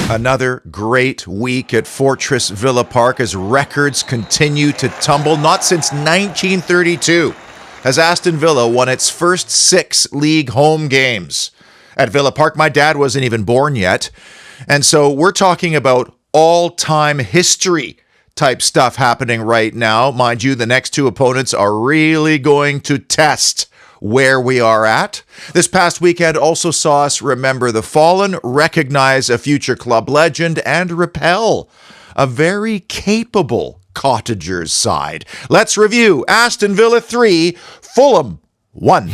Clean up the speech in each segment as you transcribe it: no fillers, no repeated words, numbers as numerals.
Another great week at Fortress Villa Park as records continue to tumble. Not since 1932 has Aston Villa won its first 6 league home games. At Villa Park, my dad wasn't even born yet. And so we're talking about all-time history type stuff happening right now. Mind you, the next 2 opponents are really going to test where we are at. This past weekend also saw us remember the fallen, recognize a future club legend, and repel a very capable Cottagers side. Let's review Aston Villa 3, Fulham 1.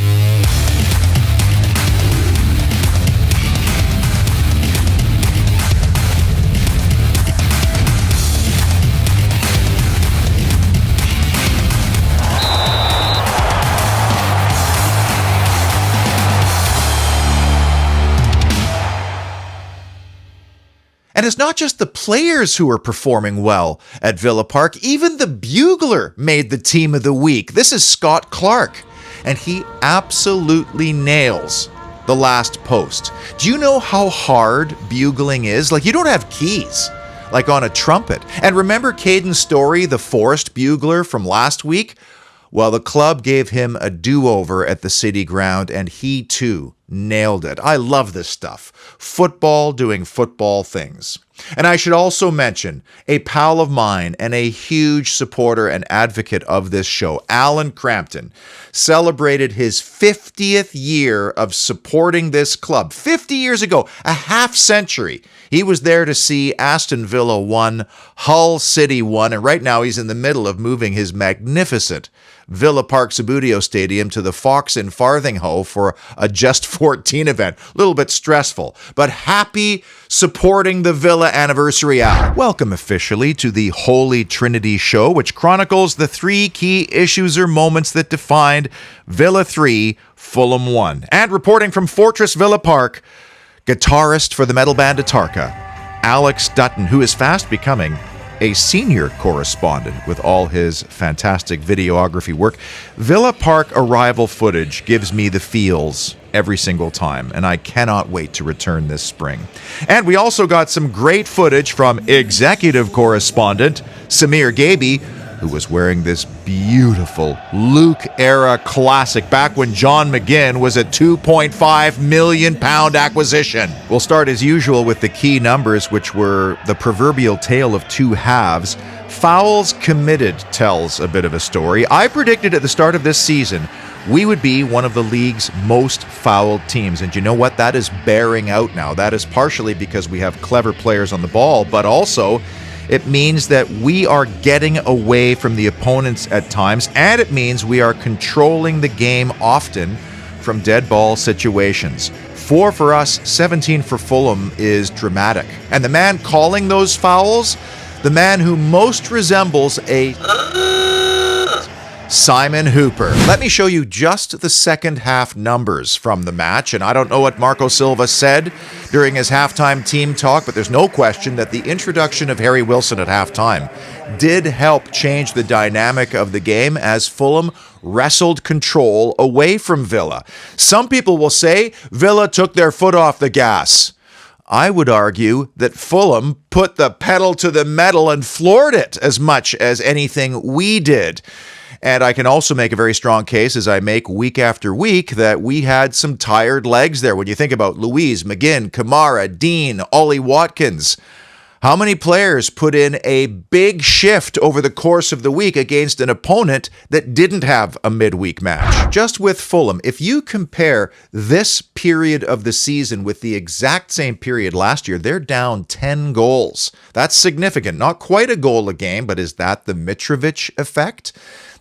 And it's not just the players who are performing well at Villa Park. Even the bugler made the team of the week. This is Scott Clark, and he absolutely nails the last post. Do you know how hard bugling is? Like, you don't have keys, like on a trumpet. And remember Caden Story, the Forest bugler from last week? Well, the club gave him a do-over at the City Ground, and he too nailed it. I love this stuff. Football doing football things. And I should also mention a pal of mine and a huge supporter and advocate of this show, Alan Crampton, celebrated his 50th year of supporting this club. 50 years ago, a half century. He was there to see Aston Villa 1, Hull City 1, and right now he's in the middle of moving his magnificent Villa Park Subbuteo Stadium to the Fox and Farthingale for a Just 14 event. A little bit stressful, but happy supporting the Villa anniversary hour. Welcome officially to the Holy Trinity show, which chronicles the 3 key issues or moments that defined Villa 3, Fulham 1. And reporting from Fortress Villa Park, guitarist for the metal band Atarka, Alex Dutton, who is fast becoming a senior correspondent with all his fantastic videography work. Villa Park arrival footage gives me the feels every single time, and I cannot wait to return this spring. And we also got some great footage from executive correspondent Samir Gaby, who was wearing this beautiful Luke-era classic back when John McGinn was a £2.5 million acquisition. We'll start as usual with the key numbers, which were the proverbial tale of 2 halves. Fouls committed tells a bit of a story. I predicted at the start of this season we would be one of the league's most fouled teams. And you know what? That is bearing out now. That is partially because we have clever players on the ball, but also it means that we are getting away from the opponents at times, and it means we are controlling the game often from dead ball situations. 4 for us, 17 for Fulham is dramatic. And the man calling those fouls, the man who most resembles a Simon Hooper. Let me show you just the second half numbers from the match, and I don't know what Marco Silva said during his halftime team talk, but there's no question that the introduction of Harry Wilson at halftime did help change the dynamic of the game as Fulham wrestled control away from Villa. Some people will say Villa took their foot off the gas. I would argue that Fulham put the pedal to the metal and floored it as much as anything we did. And I can also make a very strong case, as I make week after week, that we had some tired legs there. When you think about Louise, McGinn, Kamara, Dean, Ollie Watkins, how many players put in a big shift over the course of the week against an opponent that didn't have a midweek match? Just with Fulham, if you compare this period of the season with the exact same period last year, they're down 10 goals. That's significant. Not quite a goal a game, but is that the Mitrovic effect?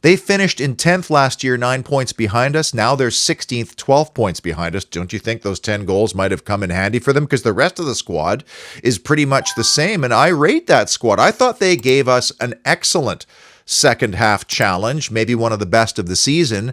They finished in 10th last year, 9 points behind us. Now they're 16th, 12 points behind us. Don't you think those 10 goals might have come in handy for them? Because the rest of the squad is pretty much the same, and I rate that squad. I thought they gave us an excellent second half challenge, maybe one of the best of the season.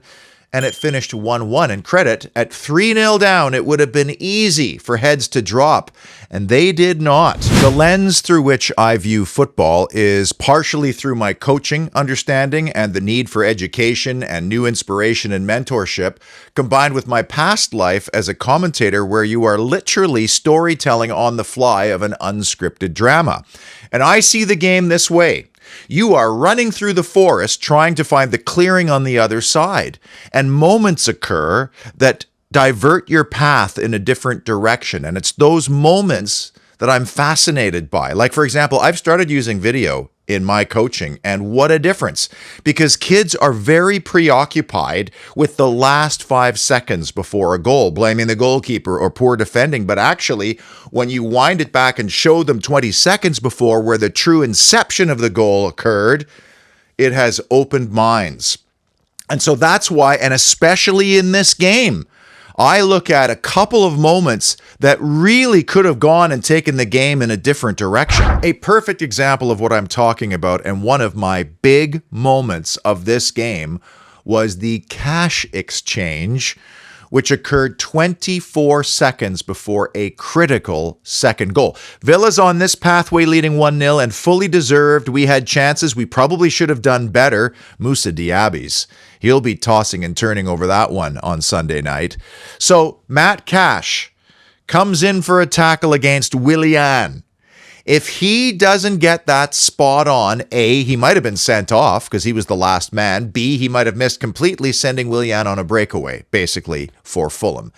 and it finished 1-1. And credit, at 3-0 down, it would have been easy for heads to drop, and they did not. The lens through which I view football is partially through my coaching understanding and the need for education and new inspiration and mentorship, combined with my past life as a commentator where you are literally storytelling on the fly of an unscripted drama. And I see the game this way. You are running through the forest trying to find the clearing on the other side, and moments occur that divert your path in a different direction. And it's those moments that I'm fascinated by. Like, for example, I've started using video in my coaching, and what a difference, because kids are very preoccupied with the last 5 seconds before a goal, blaming the goalkeeper or poor defending. But actually, when you wind it back and show them 20 seconds before where the true inception of the goal occurred, it has opened minds. And so that's why, and especially in this game, I look at a couple of moments that really could have gone and taken the game in a different direction. A perfect example of what I'm talking about, and one of my big moments of this game, was the cash exchange, which occurred 24 seconds before a critical second goal. Villa's on this pathway leading 1-0 and fully deserved. We had chances. We probably should have done better. Moussa Diaby's. He'll be tossing and turning over that one on Sunday night. So Matt Cash comes in for a tackle against Willian. If he doesn't get that spot on, A, he might have been sent off because he was the last man. B, he might have missed completely, sending Willian on a breakaway, basically, for Fulham.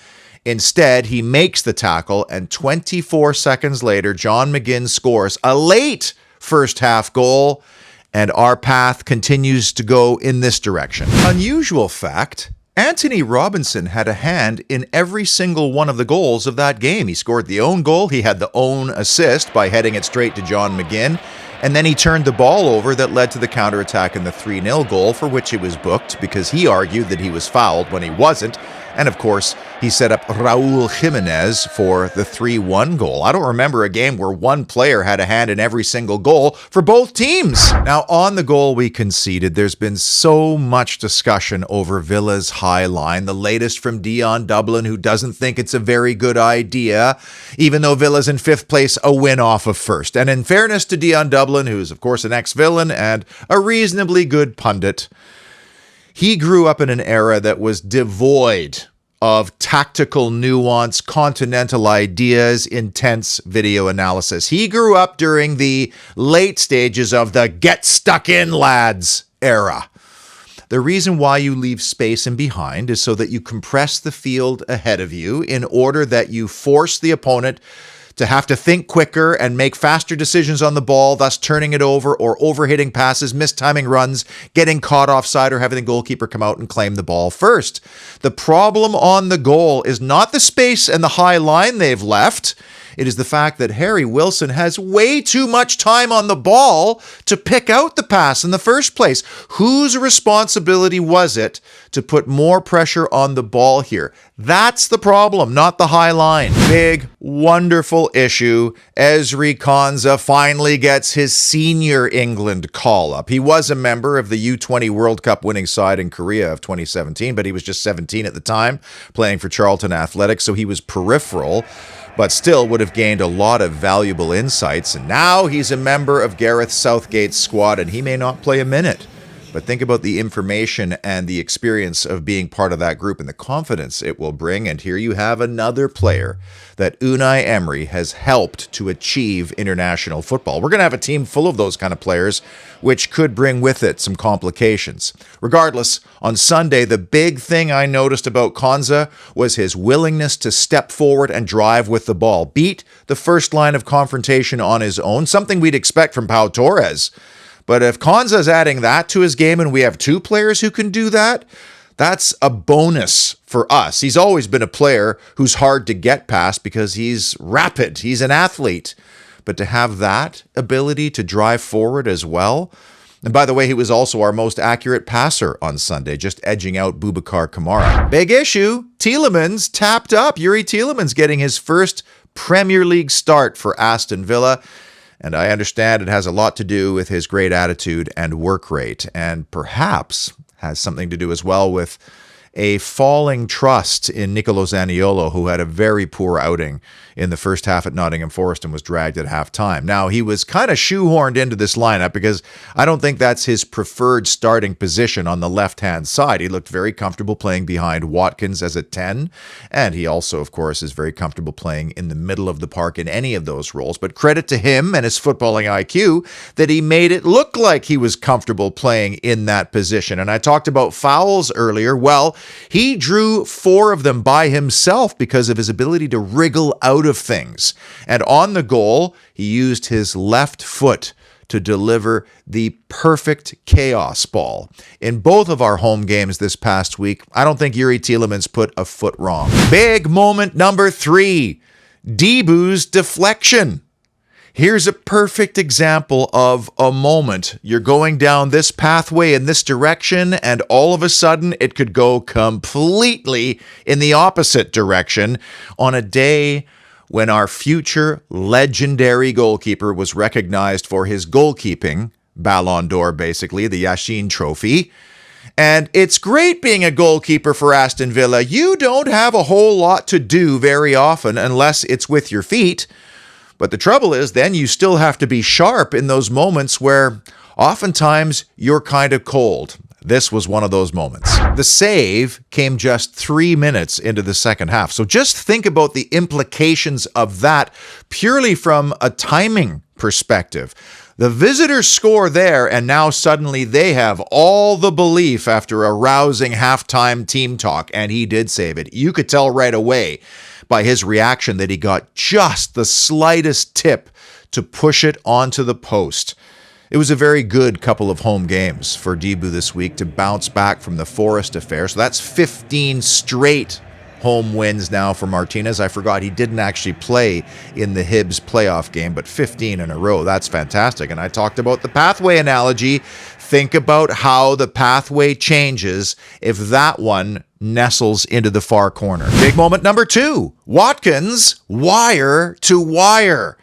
Instead, he makes the tackle, and 24 seconds later, John McGinn scores a late first half goal, and our path continues to go in this direction. Unusual fact, Anthony Robinson had a hand in every single one of the goals of that game. He scored the own goal, he had the own assist by heading it straight to John McGinn, and then he turned the ball over that led to the counterattack and the 3-0 goal, for which it was booked because he argued that he was fouled when he wasn't. And of course, he set up Raul Jimenez for the 3-1 goal. I don't remember a game where one player had a hand in every single goal for both teams. Now, on the goal we conceded, there's been so much discussion over Villa's high line. The latest from Dion Dublin, who doesn't think it's a very good idea, even though Villa's in 5th place, a win off of 1st. And in fairness to Dion Dublin, who's of course an ex-villain and a reasonably good pundit, he grew up in an era that was devoid of tactical nuance, continental ideas, intense video analysis. He grew up during the late stages of the get stuck in lads era. The reason why you leave space in behind is so that you compress the field ahead of you in order that you force the opponent to have to think quicker and make faster decisions on the ball, thus turning it over or overhitting passes, mistiming runs, getting caught offside, or having the goalkeeper come out and claim the ball first. The problem on the goal is not the space and the high line they've left. It is the fact that Harry Wilson has way too much time on the ball to pick out the pass in the first place. Whose responsibility was it to put more pressure on the ball here? That's the problem, not the high line. Big, wonderful issue. Ezri Konsa finally gets his senior England call-up. He was a member of the U20 World Cup winning side in Korea of 2017, but he was just 17 at the time, playing for Charlton Athletic, so he was peripheral, but still would have gained a lot of valuable insights. And now he's a member of Gareth Southgate's squad, and he may not play a minute. But think about the information and the experience of being part of that group and the confidence it will bring. And here you have another player that Unai Emery has helped to achieve international football. We're going to have a team full of those kind of players, which could bring with it some complications. Regardless, on Sunday, the big thing I noticed about Konsa was his willingness to step forward and drive with the ball, beat the first line of confrontation on his own, something we'd expect from Pau Torres. But if Konsa's adding that to his game and we have two players who can do that, that's a bonus for us. He's always been a player who's hard to get past because he's rapid. He's an athlete. But to have that ability to drive forward as well. And by the way, he was also our most accurate passer on Sunday, just edging out Boubacar Kamara. Big issue. Tielemans tapped up. Yuri Tielemans getting his first Premier League start for Aston Villa. And I understand it has a lot to do with his great attitude and work rate, and perhaps has something to do as well with a falling trust in Nicolo Zaniolo, who had a very poor outing in the first half at Nottingham Forest and was dragged at halftime. Now, he was kind of shoehorned into this lineup because I don't think that's his preferred starting position on the left-hand side. He looked very comfortable playing behind Watkins as a 10, and he also, of course, is very comfortable playing in the middle of the park in any of those roles. But credit to him and his footballing IQ that he made it look like he was comfortable playing in that position. And I talked about fouls earlier. Well, he drew 4 of them by himself because of his ability to wriggle out of things. And on the goal, he used his left foot to deliver the perfect chaos ball. In both of our home games this past week, I don't think Yuri Tielemans put a foot wrong. Big moment number 3, Dibu's deflection. Here's a perfect example of a moment. You're going down this pathway in this direction, and all of a sudden it could go completely in the opposite direction on a day when our future legendary goalkeeper was recognized for his goalkeeping, Ballon d'Or basically, the Yashin trophy. And it's great being a goalkeeper for Aston Villa. You don't have a whole lot to do very often unless it's with your feet. But the trouble is, then you still have to be sharp in those moments where oftentimes you're kind of cold. This was one of those moments. The save came just 3 minutes into the second half. So just think about the implications of that purely from a timing perspective. The visitors score there, and now suddenly they have all the belief after a rousing halftime team talk, and he did save it. You could tell right away by his reaction that he got just the slightest tip to push it onto the post. It was a very good couple of home games for Dibu this week to bounce back from the Forest affair. So that's 15 straight home wins now for Martinez. I forgot he didn't actually play in the Hibs playoff game, but 15 in a row. That's fantastic. And I talked about the pathway analogy. Think about how the pathway changes if that one nestles into the far corner. Big moment number 2, Watkins, wire to wire.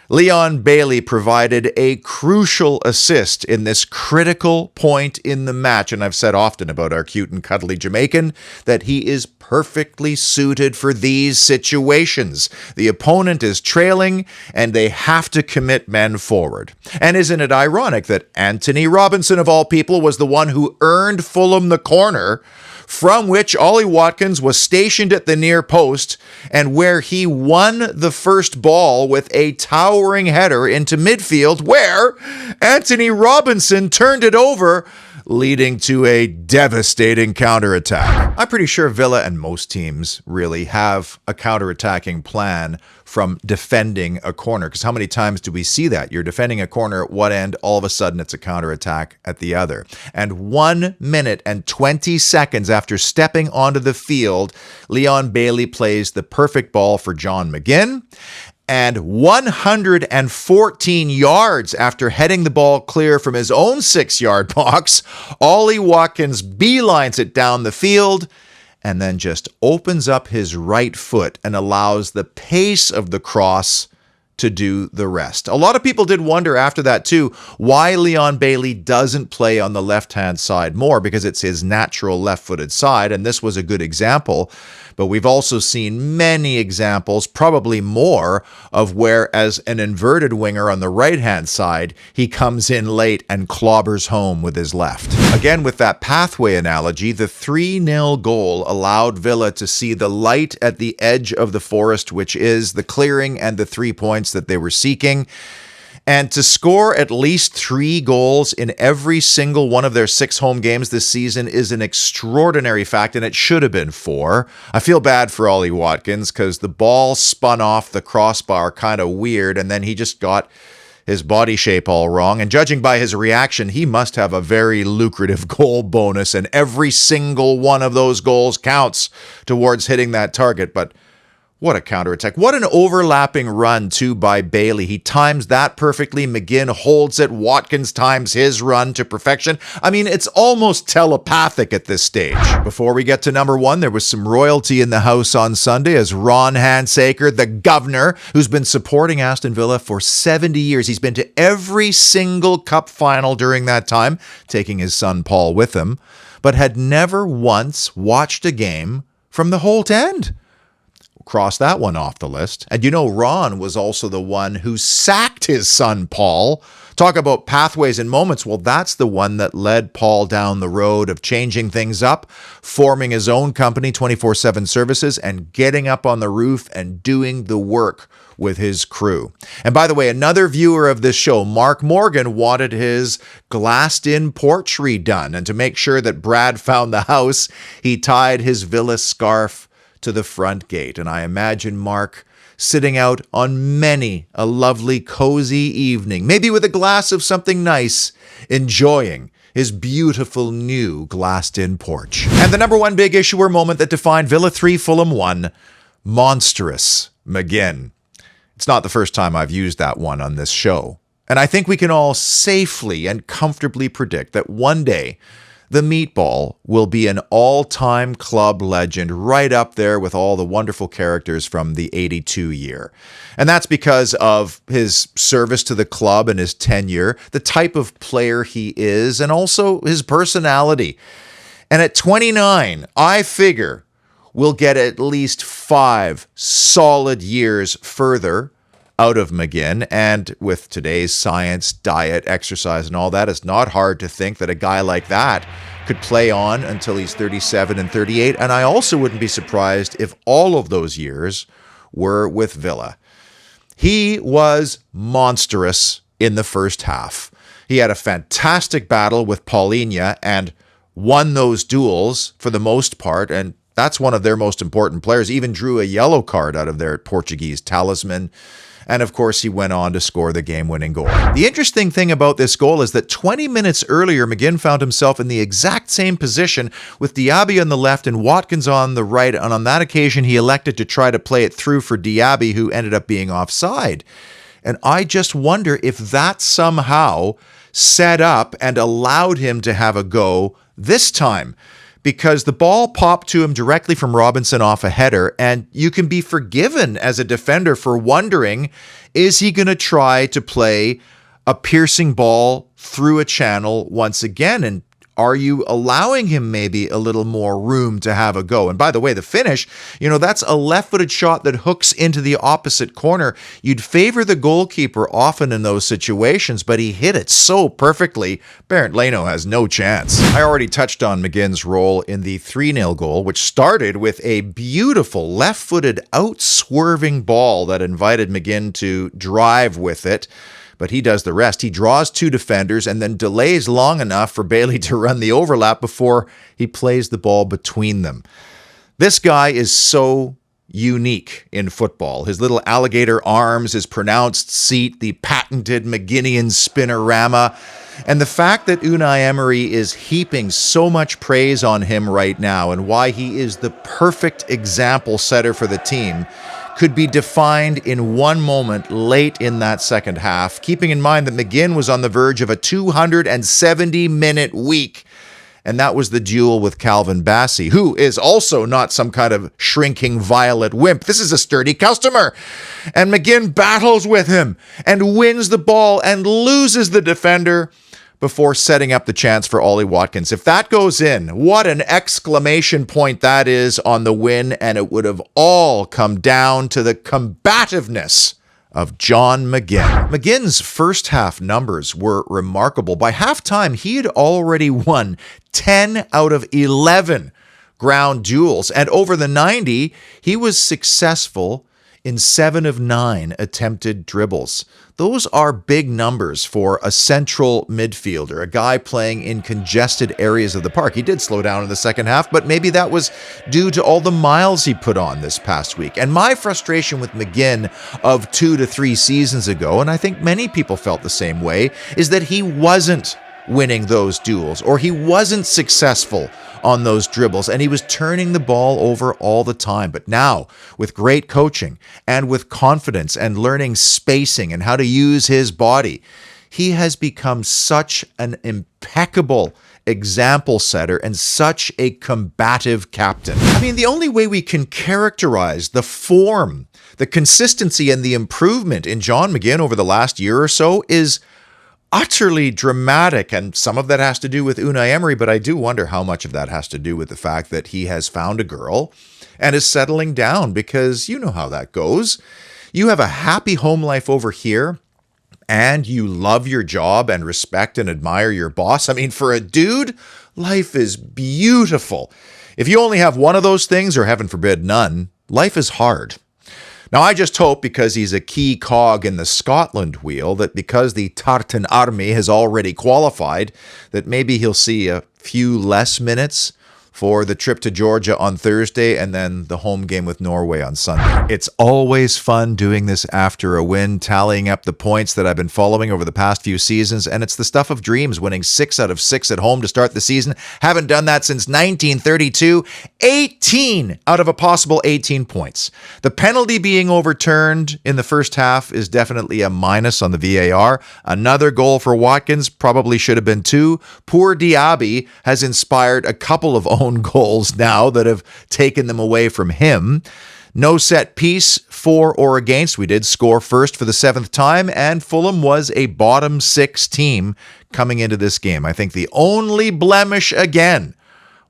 Leon Bailey provided a crucial assist in this critical point in the match, and I've said often about our cute and cuddly Jamaican that he is perfectly suited for these situations. The opponent is trailing, and they have to commit men forward. And isn't it ironic that Anthony Robinson, of all people, was the one who earned Fulham the corner from which Ollie Watkins was stationed at the near post and where he won the first ball with a towering header into midfield where Anthony Robinson turned it over, leading to a devastating counterattack. I'm pretty sure Villa and most teams really have a counterattacking plan from defending a corner, because how many times do we see that? You're defending a corner at one end, all of a sudden it's a counterattack at the other. And 1 minute and 20 seconds after stepping onto the field, Leon Bailey plays the perfect ball for John McGinn. And 114 yards after heading the ball clear from his own 6-yard box, Ollie Watkins beelines it down the field and then just opens up his right foot and allows the pace of the cross to do the rest. A lot of people did wonder after that too why Leon Bailey doesn't play on the left-hand side more, because it's his natural left-footed side, and this was a good example. But we've also seen many examples, probably more, of where as an inverted winger on the right-hand side, he comes in late and clobbers home with his left. Again, with that pathway analogy, the 3-0 goal allowed Villa to see the light at the edge of the Forest, which is the clearing and the 3 points that they were seeking. And to score at least 3 goals in every single one of their 6 home games this season is an extraordinary fact, and it should have been 4. I feel bad for Ollie Watkins because the ball spun off the crossbar kind of weird, and then he just got his body shape all wrong. And judging by his reaction, he must have a very lucrative goal bonus, and every single one of those goals counts towards hitting that target. But what a counterattack. What an overlapping run, too, by Bailey. He times that perfectly. McGinn holds it. Watkins times his run to perfection. I mean, it's almost telepathic at this stage. Before we get to number 1, there was some royalty in the house on Sunday as Ron Handsaker, the governor, who's been supporting Aston Villa for 70 years. He's been to every single cup final during that time, taking his son Paul with him. but had never once watched a game from the Holt End. Cross that one off the list. And you know, Ron was also the one who sacked his son, Paul. Talk about pathways and moments. Well, that's the one that led Paul down the road of changing things up, forming his own company, 24/7 Services, and getting up on the roof and doing the work with his crew. And by the way, another viewer of this show, Mark Morgan, wanted his glassed-in porch redone. And to make sure that Brad found the house, he tied his Villa scarf to the front gate. And I imagine Mark sitting out on many a lovely, cozy evening, maybe with a glass of something nice, enjoying his beautiful new glassed-in porch. And the number one big issue or moment that defined Villa 3, Fulham 1, monstrous McGinn. It's not the first time I've used that one on this show. And I think we can all safely and comfortably predict that one day the Meatball will be an all-time club legend, right up there with all the wonderful characters from the 82 year. And that's because of his service to the club and his tenure, the type of player he is, and also his personality. And at 29, I figure we'll get at least 5 solid years further out of McGinn. And with today's science, diet, exercise, and all that, it's not hard to think that a guy like that could play on until he's 37 and 38. And I also wouldn't be surprised if all of those years were with Villa. He was monstrous in the first half. He had a fantastic battle with Paulinho and won those duels for the most part. And that's one of their most important players. Even drew a yellow card out of their Portuguese talisman. And of course, he went on to score the game-winning goal. The interesting thing about this goal is that 20 minutes earlier, McGinn found himself in the exact same position with Diaby on the left and Watkins on the right. And on that occasion, he elected to try to play it through for Diaby, who ended up being offside. And I just wonder if that somehow set up and allowed him to have a go this time, because the ball popped to him directly from Robinson off a header, and you can be forgiven as a defender for wondering, is he going to try to play a piercing ball through a channel once again? And are you allowing him maybe a little more room to have a go? And by the way, the finish, that's a left-footed shot that hooks into the opposite corner. You'd favor the goalkeeper often in those situations, but he hit it so perfectly, Bernd Leno has no chance. I already touched on McGinn's role in the 3-0 goal, which started with a beautiful left-footed out-swerving ball that invited McGinn to drive with it. But he does the rest. He draws 2 defenders and then delays long enough for Bailey to run the overlap before he plays the ball between them. This guy is so unique in football. His little alligator arms, his pronounced seat, the patented McGinnian spinorama, and the fact that Unai Emery is heaping so much praise on him right now and why he is the perfect example setter for the team could be defined in one moment late in that second half, keeping in mind that McGinn was on the verge of a 270-minute week. And that was the duel with Calvin Bassey, who is also not some kind of shrinking violet wimp. This is a sturdy customer. And McGinn battles with him and wins the ball and loses the defender before setting up the chance for Ollie Watkins. If that goes in, what an exclamation point that is on the win, and it would have all come down to the combativeness of John McGinn. McGinn's first half numbers were remarkable. By halftime, he had already won 10 out of 11 ground duels, and over the 90, he was successful in 7 of 9 attempted dribbles. Those are big numbers for a central midfielder, a guy playing in congested areas of the park. He did slow down in the second half, but maybe that was due to all the miles he put on this past week. And my frustration with McGinn of 2 to 3 seasons ago, and I think many people felt the same way, is that he wasn't winning those duels, or he wasn't successful on those dribbles, and he was turning the ball over all the time. But now, with great coaching and with confidence and learning spacing and how to use his body, he has become such an impeccable example setter and such a combative captain. I mean, the only way we can characterize the form, the consistency, and the improvement in John McGinn over the last year or so is utterly dramatic, and some of that has to do with Unai Emery, but I do wonder how much of that has to do with the fact that he has found a girl and is settling down, because you know how that goes. You have a happy home life over here, and you love your job and respect and admire your boss. I mean, for a dude, life is beautiful. If you only have one of those things, or heaven forbid, none, life is hard. Now, I just hope, because he's a key cog in the Scotland wheel, that because the Tartan Army has already qualified, that maybe he'll see a few less minutes for the trip to Georgia on Thursday and then the home game with Norway on Sunday. It's always fun doing this after a win, tallying up the points that I've been following over the past few seasons, and it's the stuff of dreams, winning 6 out of 6 at home to start the season. Haven't done that since 1932. 18 out of a possible 18 points. The penalty being overturned in the first half is definitely a minus on the VAR. Another goal for Watkins, probably should have been 2. Poor Diaby has inspired a couple of own goals now that have taken them away from him. No set piece for or against. We did score first for the 7th time, and Fulham was a bottom 6 team coming into this game. I think the only blemish again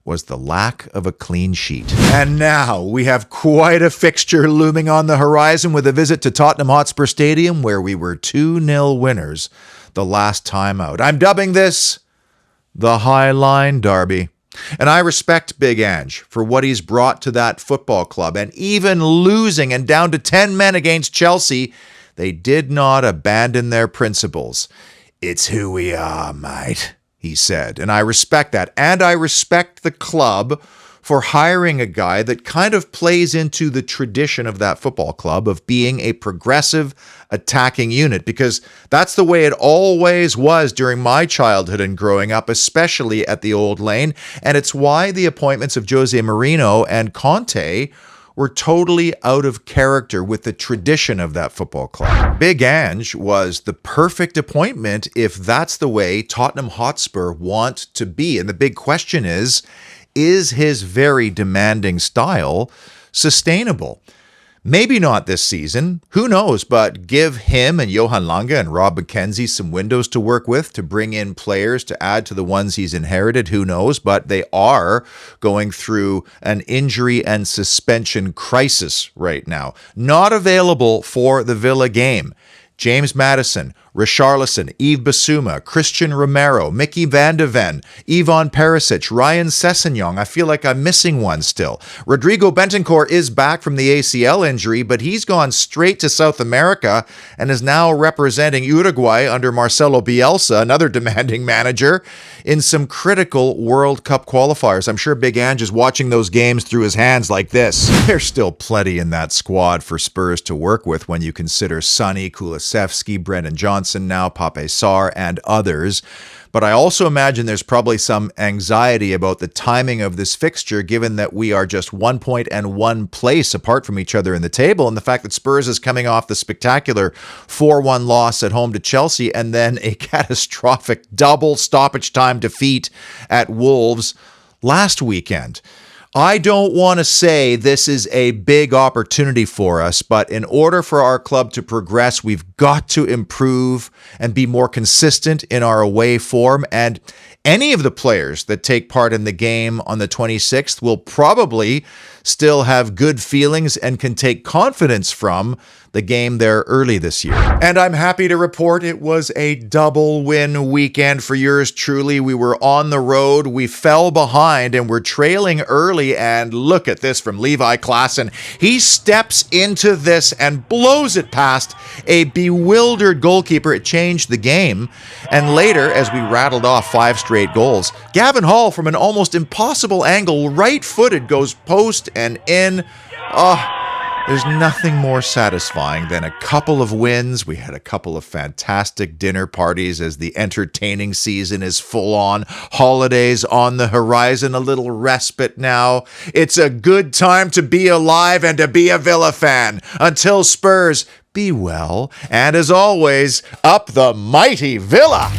was the lack of a clean sheet. And now we have quite a fixture looming on the horizon with a visit to Tottenham Hotspur Stadium, where we were 2-0 winners the last time out. I'm dubbing this the High Line Derby. And I respect Big Ange for what he's brought to that football club. And even losing and down to 10 men against Chelsea, they did not abandon their principles. It's who we are, mate, he said. And I respect that. And I respect the club for hiring a guy that kind of plays into the tradition of that football club of being a progressive attacking unit, because that's the way it always was during my childhood and growing up, especially at the Old Lane. And it's why the appointments of Jose Mourinho and Conte were totally out of character with the tradition of that football club. Big Ange was the perfect appointment if that's the way Tottenham Hotspur want to be. And the big question is his very demanding style sustainable? Maybe not this season. Who knows? But give him and Johan Lange and Rob McKenzie some windows to work with to bring in players to add to the ones he's inherited. Who knows? But they are going through an injury and suspension crisis right now. Not available for the Villa game: James Maddison, Richarlison, Yves Bissouma, Christian Romero, Mickey van de Ven, Ivan Perisic, Ryan Sessegnon. I feel like I'm missing one still. Rodrigo Bentancur is back from the ACL injury, but he's gone straight to South America and is now representing Uruguay under Marcelo Bielsa, another demanding manager, in some critical World Cup qualifiers. I'm sure Big Ange is watching those games through his hands like this. There's still plenty in that squad for Spurs to work with when you consider Sonny, Kulusevski, Brendan Johnson, now Pape Sarr, and others. But I also imagine there's probably some anxiety about the timing of this fixture, given that we are just 1 point and 1 place apart from each other in the table, and the fact that Spurs is coming off the spectacular 4-1 loss at home to Chelsea and then a catastrophic double stoppage time defeat at Wolves last weekend. I don't want to say this is a big opportunity for us, but in order for our club to progress, we've got to improve and be more consistent in our away form. And any of the players that take part in the game on the 26th will probably still have good feelings and can take confidence from the game there early this year. And I'm happy to report it was a double win weekend for yours truly. We were on the road, we fell behind, and we're trailing early, and look at this from Levi Klassen. He steps into this and blows it past a bewildered goalkeeper. It changed the game. And later, as we rattled off 5 straight goals, Gavin Hall, from an almost impossible angle, right-footed, goes post and in. There's nothing more satisfying than a couple of wins. We had a couple of fantastic dinner parties as the entertaining season is full on. Holidays on the horizon, a little respite now. It's a good time to be alive and to be a Villa fan. Until Spurs, be well. And as always, up the mighty Villa!